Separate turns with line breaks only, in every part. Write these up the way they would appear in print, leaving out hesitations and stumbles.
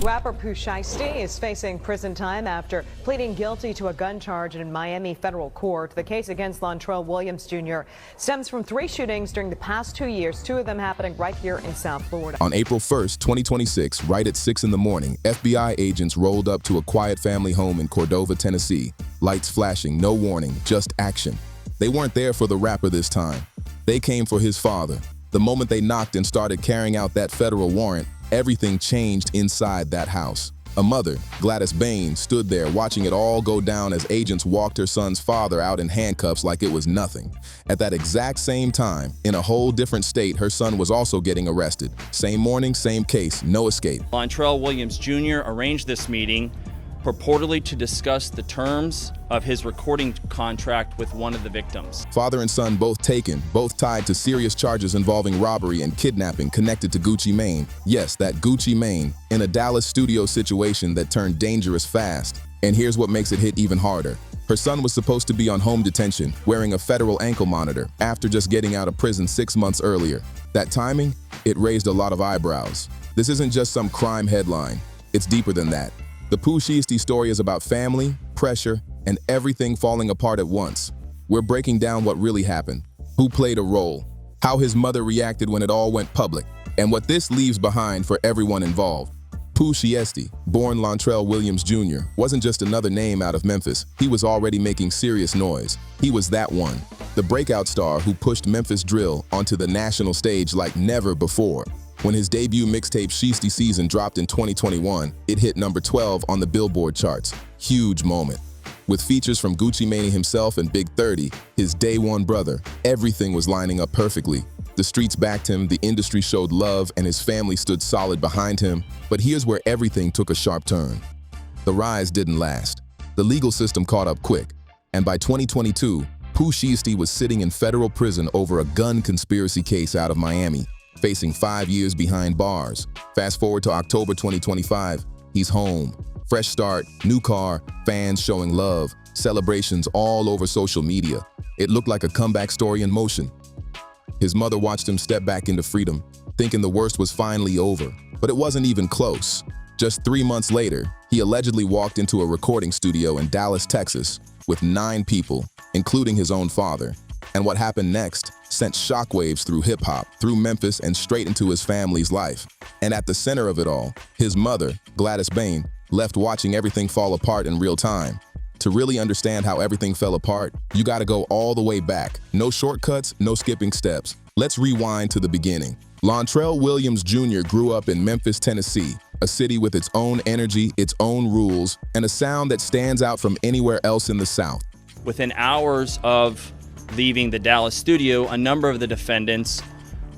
Rapper Pooh Shiesty is facing prison time after pleading guilty to a gun charge in Miami federal court. The case against Lontrell Williams Jr. stems from 3 shootings during the past 2 years, 2 of them happening right here in South Florida.
On April 1st, 2026, right at 6 in the morning, FBI agents rolled up to a quiet family home in Cordova, Tennessee. Lights flashing, no warning, just action. They weren't there for the rapper this time. They came for his father. The moment they knocked and started carrying out that federal warrant, everything changed inside that house. A mother, Gladys Bain, stood there watching it all go down as agents walked her son's father out in handcuffs like it was nothing. At that exact same time, in a whole different state, her son was also getting arrested. Same morning, same case, no escape.
Lontrell Williams Jr. arranged this meeting purportedly to discuss the terms of his recording contract with one of the victims.
Father and son both taken, both tied to serious charges involving robbery and kidnapping connected to Gucci Mane. Yes, that Gucci Mane, in a Dallas studio situation that turned dangerous fast. And here's what makes it hit even harder. Her son was supposed to be on home detention, wearing a federal ankle monitor, after just getting out of prison 6 months earlier. That timing, it raised a lot of eyebrows. This isn't just some crime headline. It's deeper than that. The Pooh Shiesty story is about family, pressure, and everything falling apart at once. We're breaking down what really happened, who played a role, how his mother reacted when it all went public, and what this leaves behind for everyone involved. Pooh Shiesty, born Lontrell Williams Jr., wasn't just another name out of Memphis. He was already making serious noise. He was that one, the breakout star who pushed Memphis drill onto the national stage like never before. When his debut mixtape Shiesty Season dropped in 2021, it hit number 12 on the Billboard charts. Huge moment. With features from Gucci Mane himself and Big 30, his day one brother, everything was lining up perfectly. The streets backed him, the industry showed love, and his family stood solid behind him. But here's where everything took a sharp turn. The rise didn't last. The legal system caught up quick, and by 2022, Pooh Shiesty was sitting in federal prison over a gun conspiracy case out of Miami, facing 5 years behind bars. Fast forward to October 2025, he's home. Fresh start, new car, fans showing love, celebrations all over social media. It looked like a comeback story in motion. His mother watched him step back into freedom, thinking the worst was finally over. But it wasn't even close. Just 3 months later, he allegedly walked into a recording studio in Dallas, Texas, with 9 people, including his own father. And what happened next sent shockwaves through hip-hop, through Memphis, and straight into his family's life. And at the center of it all, his mother, Gladys Bain, left watching everything fall apart in real time. To really understand how everything fell apart, you gotta go all the way back. No shortcuts, no skipping steps. Let's rewind to the beginning. Lontrell Williams Jr. grew up in Memphis, Tennessee, a city with its own energy, its own rules, and a sound that stands out from anywhere else in the South.
Within hours of leaving the Dallas studio, a number of the defendants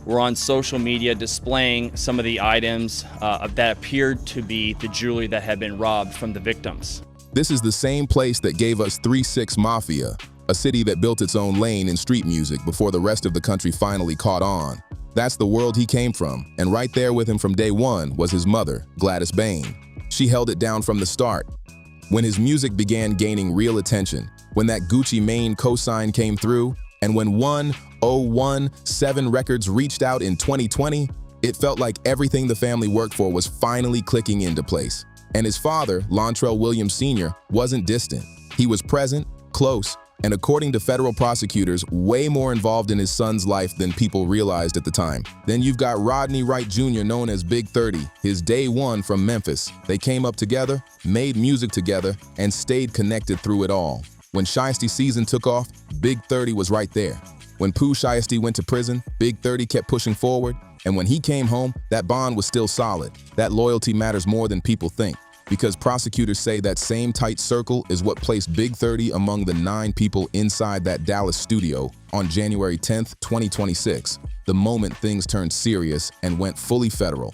were on social media displaying some of the items that appeared to be the jewelry that had been robbed from the victims.
This is the same place that gave us 3-6 Mafia, a city that built its own lane in street music before the rest of the country finally caught on. That's the world he came from, and right there with him from day one was his mother, Gladys Bain. She held it down from the start. When his music began gaining real attention, when that Gucci Mane cosign came through, and when 1017 Records reached out in 2020, it felt like everything the family worked for was finally clicking into place. And his father, Lontrell Williams Sr., wasn't distant. He was present, close, and according to federal prosecutors, way more involved in his son's life than people realized at the time. Then you've got Rodney Wright Jr., known as Big 30, his day one from Memphis. They came up together, made music together, and stayed connected through it all. When Shiesty Season took off, Big 30 was right there. When Pooh Shiesty went to prison, Big 30 kept pushing forward. And when he came home, that bond was still solid. That loyalty matters more than people think, because prosecutors say that same tight circle is what placed Big 30 among the 9 people inside that Dallas studio on January 10th, 2026, the moment things turned serious and went fully federal.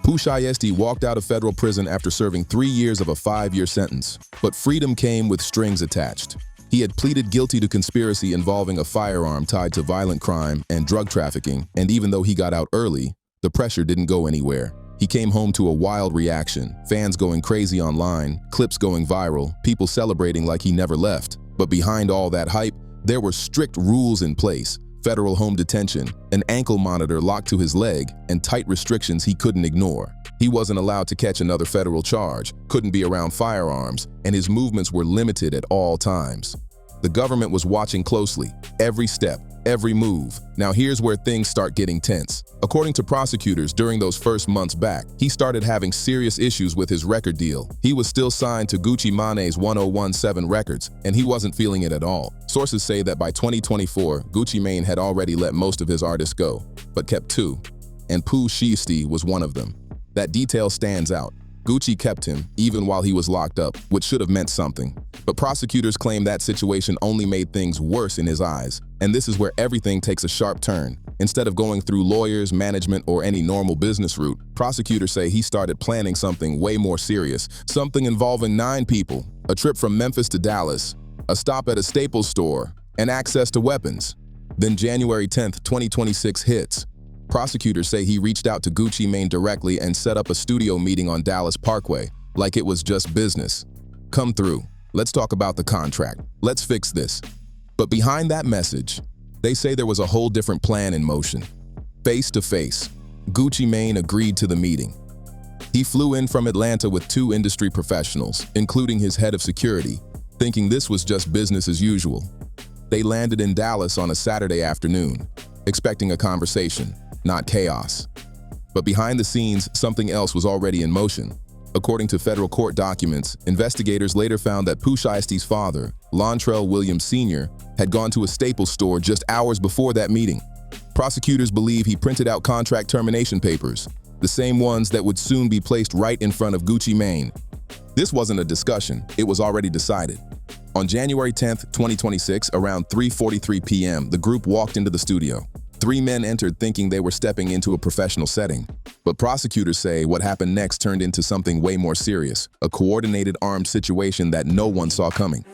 Pooh Shiesty walked out of federal prison after serving 3 years of a 5-year sentence, but freedom came with strings attached. He had pleaded guilty to conspiracy involving a firearm tied to violent crime and drug trafficking, and even though he got out early, the pressure didn't go anywhere. He came home to a wild reaction, fans going crazy online, clips going viral, people celebrating like he never left. But behind all that hype, there were strict rules in place: federal home detention, an ankle monitor locked to his leg, and tight restrictions he couldn't ignore. He wasn't allowed to catch another federal charge, couldn't be around firearms, and his movements were limited at all times. The government was watching closely, every step, every move. Now here's where things start getting tense. According to prosecutors, during those first months back, he started having serious issues with his record deal. He was still signed to Gucci Mane's 1017 Records, and he wasn't feeling it at all. Sources say that by 2024, Gucci Mane had already let most of his artists go, but kept two, and Pooh Shiesty was one of them. That detail stands out. Gucci kept him, even while he was locked up, which should have meant something. But prosecutors claim that situation only made things worse in his eyes. And this is where everything takes a sharp turn. Instead of going through lawyers, management, or any normal business route, prosecutors say he started planning something way more serious. Something involving 9 people, a trip from Memphis to Dallas, a stop at a Staples store, and access to weapons. Then January 10th, 2026 hits. Prosecutors say he reached out to Gucci Mane directly and set up a studio meeting on Dallas Parkway, like it was just business. Come through. Let's talk about the contract. Let's fix this. But behind that message, they say there was a whole different plan in motion. Face to face, Gucci Mane agreed to the meeting. He flew in from Atlanta with 2 industry professionals, including his head of security, thinking this was just business as usual. They landed in Dallas on a Saturday afternoon, expecting a conversation, not chaos. But behind the scenes, something else was already in motion. According to federal court documents, investigators later found that Pooh Shiesty's father, Lontrell Williams Sr., had gone to a Staples store just hours before that meeting. Prosecutors believe he printed out contract termination papers, the same ones that would soon be placed right in front of Gucci Mane. This wasn't a discussion, it was already decided. On January 10th, 2026, around 3:43 p.m., the group walked into the studio. 3 men entered thinking they were stepping into a professional setting. But prosecutors say what happened next turned into something way more serious, a coordinated armed situation that no one saw coming.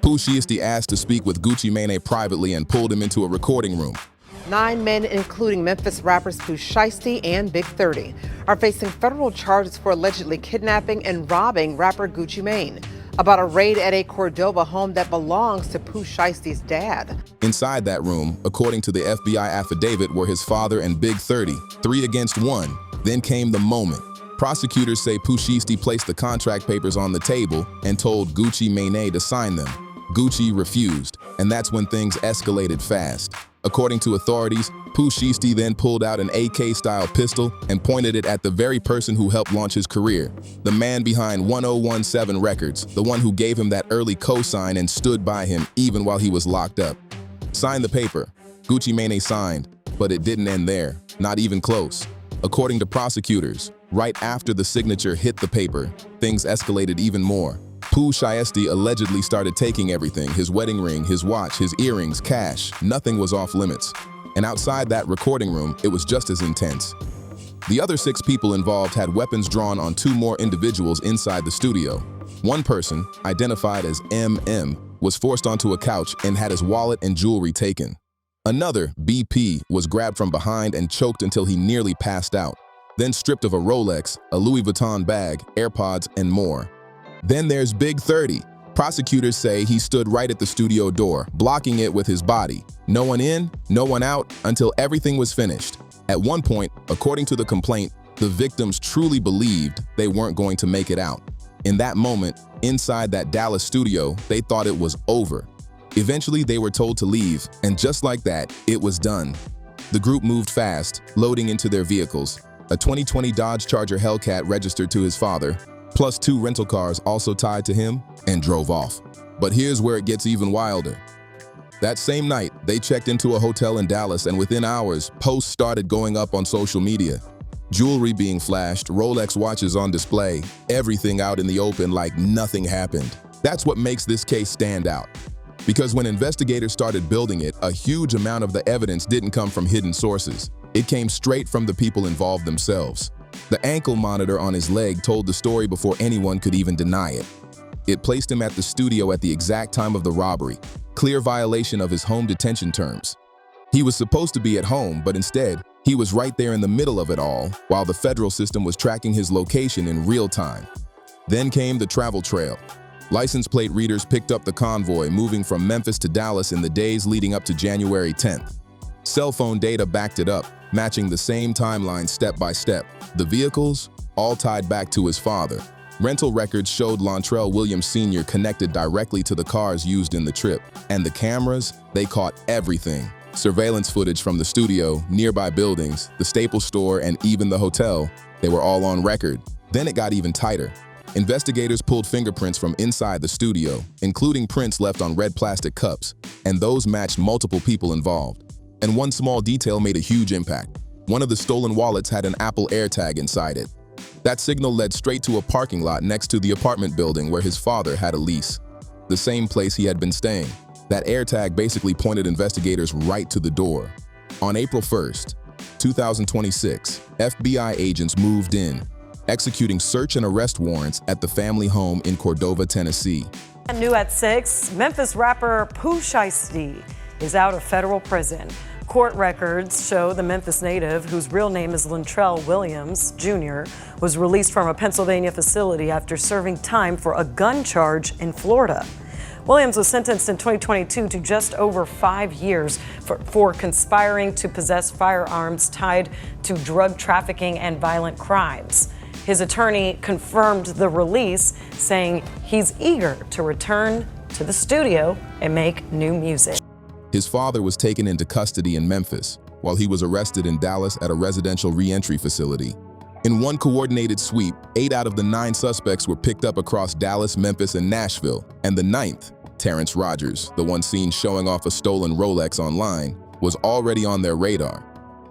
Pooh Shiesty asked to speak with Gucci Mane privately and pulled him into a recording room.
9 men, including Memphis rappers Pooh Shiesty and Big 30, are facing federal charges for allegedly kidnapping and robbing rapper Gucci Mane about a raid at a Cordova home that belongs to Pooh Shiesty's dad.
Inside that room, according to the FBI affidavit, were his father and Big 30, 3 against 1. Then came the moment. Prosecutors say Pooh Shiesty placed the contract papers on the table and told Gucci Mane to sign them. Gucci refused, and that's when things escalated fast. According to authorities, Pooh Shiesty then pulled out an AK-style pistol and pointed it at the very person who helped launch his career, the man behind 1017 Records, the one who gave him that early cosign and stood by him even while he was locked up. Sign the paper. Gucci Mane signed, but it didn't end there, not even close. According to prosecutors, right after the signature hit the paper, things escalated even more. Pooh Shiesty allegedly started taking everything, his wedding ring, his watch, his earrings, cash. Nothing was off limits. And outside that recording room, it was just as intense. The other 6 people involved had weapons drawn on 2 more individuals inside the studio. One person, identified as MM, was forced onto a couch and had his wallet and jewelry taken. Another, BP, was grabbed from behind and choked until he nearly passed out, then stripped of a Rolex, a Louis Vuitton bag, AirPods, and more. Then there's Big 30. Prosecutors say he stood right at the studio door, blocking it with his body. No one in, no one out, until everything was finished. At one point, according to the complaint, the victims truly believed they weren't going to make it out. In that moment, inside that Dallas studio, they thought it was over. Eventually, they were told to leave, and just like that, it was done. The group moved fast, loading into their vehicles. A 2020 Dodge Charger Hellcat registered to his father, plus 2 rental cars also tied to him, and drove off. But here's where it gets even wilder. That same night, they checked into a hotel in Dallas, and within hours, posts started going up on social media. Jewelry being flashed, Rolex watches on display, everything out in the open like nothing happened. That's what makes this case stand out. Because when investigators started building it, a huge amount of the evidence didn't come from hidden sources. It came straight from the people involved themselves. The ankle monitor on his leg told the story before anyone could even deny it. It placed him at the studio at the exact time of the robbery, clear violation of his home detention terms. He was supposed to be at home, but instead, he was right there in the middle of it all, while the federal system was tracking his location in real time. Then came the travel trail. License plate readers picked up the convoy, moving from Memphis to Dallas in the days leading up to January 10th. Cell phone data backed it up, matching the same timeline step by step. The vehicles? all tied back to his father. Rental records showed Lontrell Williams Sr. connected directly to the cars used in the trip, and the cameras, they caught everything. Surveillance footage from the studio, nearby buildings, the Staples store, and even the hotel, they were all on record. Then it got even tighter. Investigators pulled fingerprints from inside the studio, including prints left on red plastic cups, and those matched multiple people involved. And one small detail made a huge impact. One of the stolen wallets had an Apple AirTag inside it. That signal led straight to a parking lot next to the apartment building where his father had a lease, the same place he had been staying. That AirTag basically pointed investigators right to the door. On April 1st, 2026, FBI agents moved in, executing search and arrest warrants at the family home in Cordova, Tennessee.
And new at 6, Memphis rapper Pooh Shiesty is out of federal prison. Court records show the Memphis native, whose real name is Lontrell Williams Jr., was released from a Pennsylvania facility after serving time for a gun charge in Florida. Williams was sentenced in 2022 to just over 5 years for conspiring to possess firearms tied to drug trafficking and violent crimes. His attorney confirmed the release, saying he's eager to return to the studio and make new music.
His father was taken into custody in Memphis, while he was arrested in Dallas at a residential re-entry facility. In one coordinated sweep, 8 out of the 9 suspects were picked up across Dallas, Memphis, and Nashville, and the 9th, Terrence Rogers, the one seen showing off a stolen Rolex online, was already on their radar.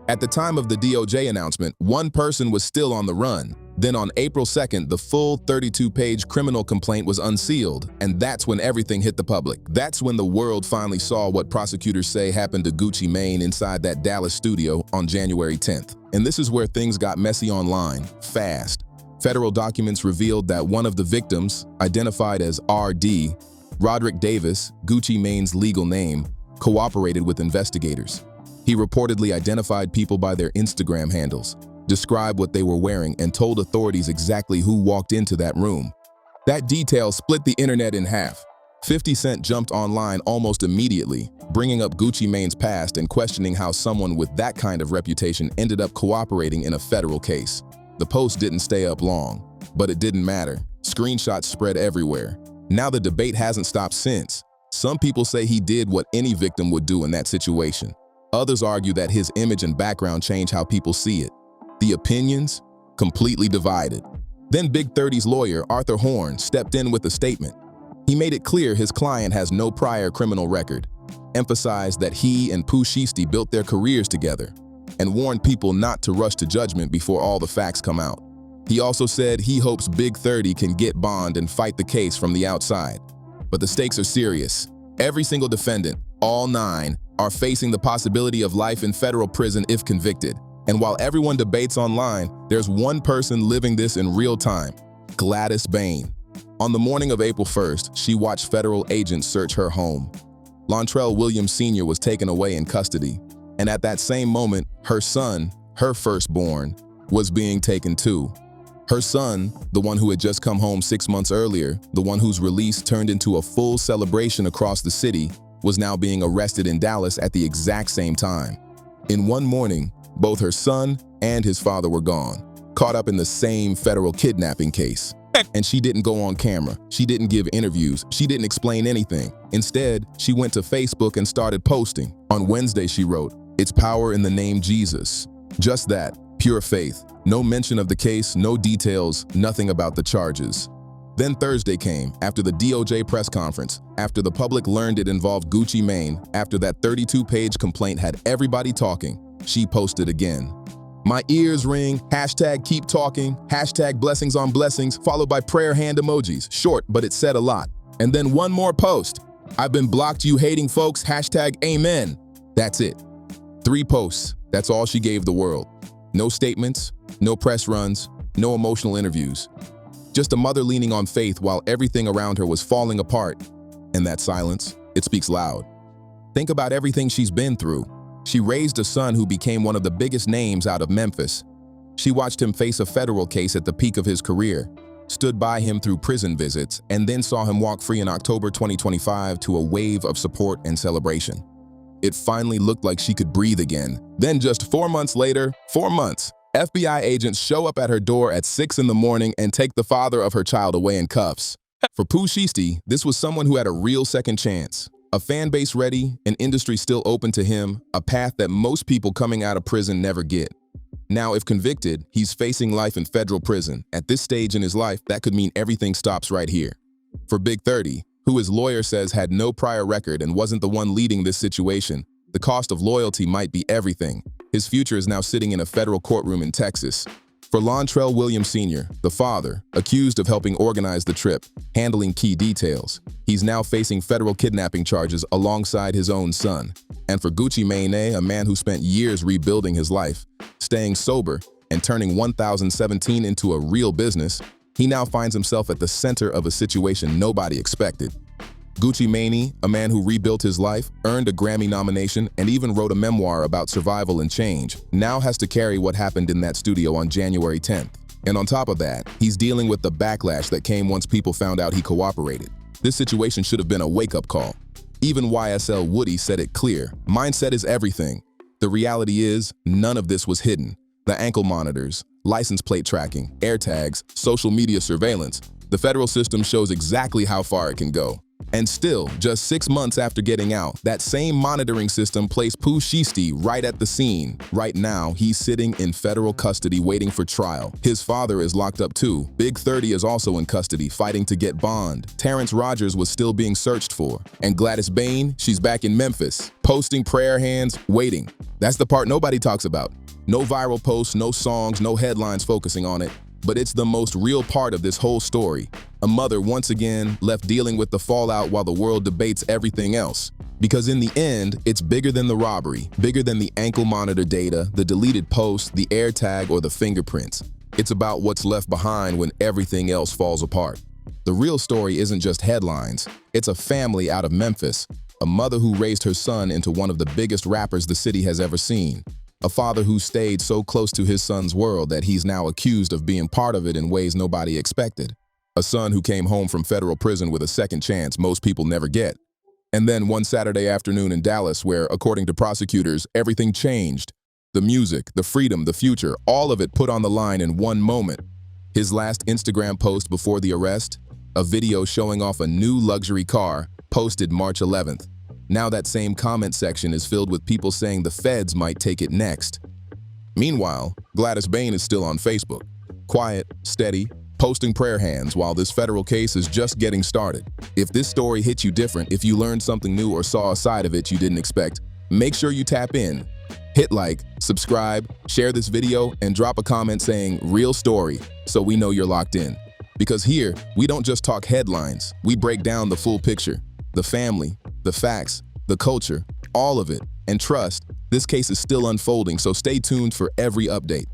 At the time of the DOJ announcement, one person was still on the run. Then on April 2nd, the full 32-page criminal complaint was unsealed, and that's when everything hit the public. That's when the world finally saw what prosecutors say happened to Gucci Mane inside that Dallas studio on January 10th. And this is where things got messy online, fast. Federal documents revealed that one of the victims, identified as RD, Roderick Davis, Gucci Mane's legal name, cooperated with investigators. He reportedly identified people by their Instagram handles, described what they were wearing, and told authorities exactly who walked into that room. That detail split the internet in half. 50 Cent jumped online almost immediately, bringing up Gucci Mane's past and questioning how someone with that kind of reputation ended up cooperating in a federal case. The post didn't stay up long, but it didn't matter. Screenshots spread everywhere. Now the debate hasn't stopped since. Some people say he did what any victim would do in that situation. Others argue that his image and background change how people see it. The opinions, completely divided. Then Big 30's lawyer, Arthur Horn, stepped in with a statement. He made it clear his client has no prior criminal record, emphasized that he and Pooh Shiesty built their careers together, and warned people not to rush to judgment before all the facts come out. He also said he hopes Big 30 can get bond and fight the case from the outside. But the stakes are serious. Every single defendant, all 9, are facing the possibility of life in federal prison if convicted. And while everyone debates online, there's one person living this in real time, Gladys Bain. On the morning of April 1st, she watched federal agents search her home. Lontrell Williams Sr. was taken away in custody, and at that same moment, her son, her firstborn, was being taken too. Her son, the one who had just come home 6 months earlier, the one whose release turned into a full celebration across the city, was now being arrested in Dallas at the exact same time. In one morning, both her son and his father were gone, caught up in the same federal kidnapping case. And she didn't go on camera. She didn't give interviews. She didn't explain anything. Instead, she went to Facebook and started posting. On Wednesday, she wrote, "It's power in the name Jesus." Just that, pure faith. No mention of the case, no details, nothing about the charges. Then Thursday came, after the DOJ press conference, after the public learned it involved Gucci Mane, after that 32-page complaint had everybody talking. She posted again. "My ears ring, hashtag keep talking, hashtag blessings on blessings," followed by prayer hand emojis. Short, but it said a lot. And then one more post. "I've been blocked, you hating folks, hashtag amen." That's it. 3 posts, that's all she gave the world. No statements, no press runs, no emotional interviews. Just a mother leaning on faith while everything around her was falling apart. And that silence, it speaks loud. Think about everything she's been through. She raised a son who became one of the biggest names out of Memphis. She watched him face a federal case at the peak of his career, stood by him through prison visits, and then saw him walk free in October 2025 to a wave of support and celebration. It finally looked like she could breathe again. Then just 4 months later, 4 months, FBI agents show up at her door at 6 in the morning and take the father of her child away in cuffs. For Pooh Shiesty, this was someone who had a real second chance. A fan base ready, an industry still open to him, a path that most people coming out of prison never get. Now, if convicted, he's facing life in federal prison. At this stage in his life, that could mean everything stops right here. For Big 30, who his lawyer says had no prior record and wasn't the one leading this situation, the cost of loyalty might be everything. His future is now sitting in a federal courtroom in Texas. For Lontrell Williams Sr., the father, accused of helping organize the trip, handling key details, he's now facing federal kidnapping charges alongside his own son. And for Gucci Mane, a man who spent years rebuilding his life, staying sober, and turning 2017 into a real business, he now finds himself at the center of a situation nobody expected. Gucci Mane, a man who rebuilt his life, earned a Grammy nomination, and even wrote a memoir about survival and change, now has to carry what happened in that studio on January 10th. And on top of that, he's dealing with the backlash that came once people found out he cooperated. This situation should have been a wake-up call. Even YSL Woody said it clear: mindset is everything. The reality is, none of this was hidden. The ankle monitors, license plate tracking, AirTags, social media surveillance, the federal system shows exactly how far it can go. And still, just 6 months after getting out, that same monitoring system placed Pooh Shiesty right at the scene. Right now, he's sitting in federal custody waiting for trial. His father is locked up too. Big 30 is also in custody, fighting to get bond. Terrence Rogers was still being searched for. And Gladys Bain, she's back in Memphis, posting prayer hands, waiting. That's the part nobody talks about. No viral posts, no songs, no headlines focusing on it. But it's the most real part of this whole story. A mother once again left dealing with the fallout while the world debates everything else. Because in the end, it's bigger than the robbery, bigger than the ankle monitor data, the deleted posts, the AirTag, or the fingerprints. It's about what's left behind when everything else falls apart. The real story isn't just headlines. It's a family out of Memphis, a mother who raised her son into one of the biggest rappers the city has ever seen. A father who stayed so close to his son's world that he's now accused of being part of it in ways nobody expected. A son who came home from federal prison with a second chance most people never get. And then one Saturday afternoon in Dallas where, according to prosecutors, everything changed. The music, the freedom, the future, all of it put on the line in one moment. His last Instagram post before the arrest, a video showing off a new luxury car, posted March 11th. Now that same comment section is filled with people saying the feds might take it next. Meanwhile, Gladys Bain is still on Facebook, quiet, steady, posting prayer hands while this federal case is just getting started. If this story hit you different, if you learned something new or saw a side of it you didn't expect, make sure you tap in. Hit like, subscribe, share this video, and drop a comment saying "real story" so we know you're locked in. Because here, we don't just talk headlines, we break down the full picture. The family, the facts, the culture, all of it. And trust, this case is still unfolding, so stay tuned for every update.